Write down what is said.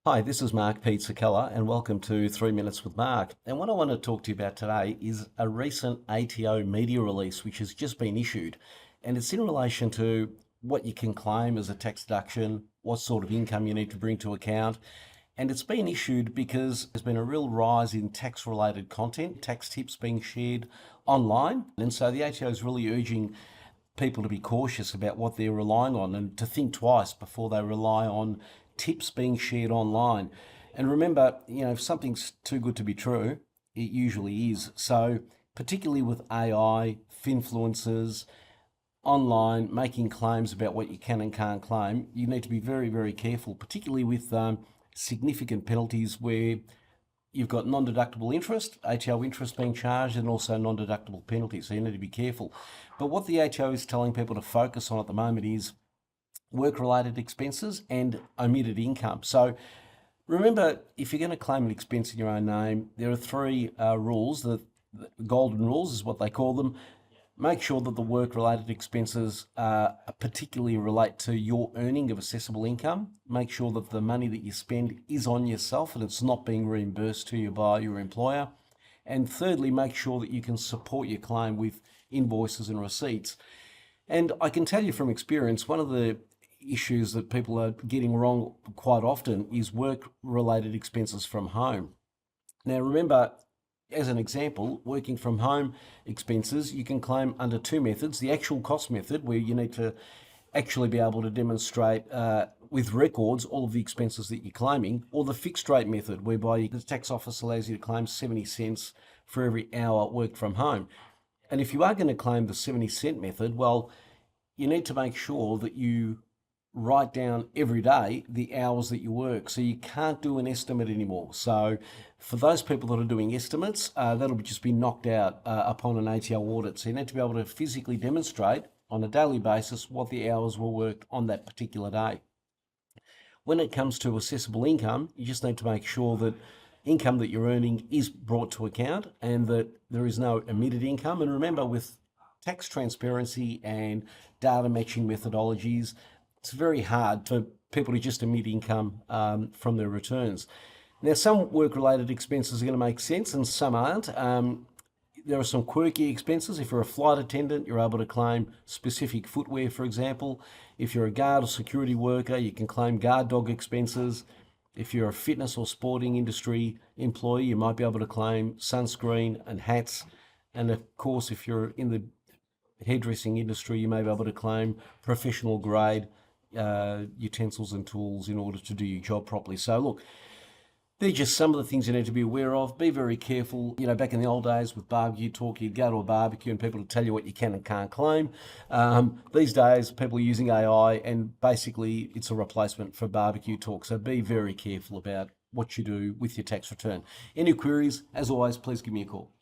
Hi, this is Mark Pizzacalla and welcome to 3 Minutes with Mark. And what I want to talk to you about today is a recent ATO media release which has just been issued. And it's in relation to what you can claim as a tax deduction, what sort of income you need to bring to account. And it's been issued because there's been a real rise in tax related content, tax tips being shared online. And so the ATO is really urging people to be cautious about what they're relying on and to think twice before they rely on tips being shared online. And remember, if something's too good to be true, it usually is. So, particularly with AI, finfluencers, online, making claims about what you can and can't claim, you need to be very, very careful, particularly with significant penalties where you've got non-deductible interest, ATO interest being charged, and also non-deductible penalties. So you need to be careful. But what the ATO is telling people to focus on at the moment is work-related expenses and omitted income. So remember, if you're going to claim an expense in your own name, there are three rules. The golden rules is what they call them. Make sure that the work-related expenses particularly relate to your earning of assessable income. Make sure that the money that you spend is on yourself and it's not being reimbursed to you by your employer. And thirdly, make sure that you can support your claim with invoices and receipts. And I can tell you from experience, one of the issues that people are getting wrong quite often is work-related expenses from home. Now remember, as an example, working from home expenses, you can claim under two methods. The actual cost method, where you need to actually be able to demonstrate with records all of the expenses that you're claiming, or the fixed rate method, whereby the tax office allows you to claim 70 cents for every hour worked from home. And if you are going to claim the 70-cent method, well, you need to make sure that you write down every day the hours that you work. So you can't do an estimate anymore. So for those people that are doing estimates, that'll just be knocked out upon an ATO audit. So you need to be able to physically demonstrate on a daily basis what the hours were worked on that particular day. When it comes to assessable income, you just need to make sure that income that you're earning is brought to account and that there is no omitted income. And remember, with tax transparency and data matching methodologies, it's very hard for people to just omit income from their returns. Now, some work-related expenses are going to make sense and some aren't. There are some quirky expenses. If you're a flight attendant, you're able to claim specific footwear, for example. If you're a guard or security worker, you can claim guard dog expenses. If you're a fitness or sporting industry employee, you might be able to claim sunscreen and hats. And of course, if you're in the hairdressing industry, you may be able to claim professional grade utensils and tools in order to do your job properly. So look, they're just some of the things you need to be aware of. Be very careful. Back in the old days with barbecue talk, you'd go to a barbecue and people would tell you what you can and can't claim. These days, people are using AI and basically it's a replacement for barbecue talk. So be very careful about what you do with your tax return. Any queries, as always, please give me a call.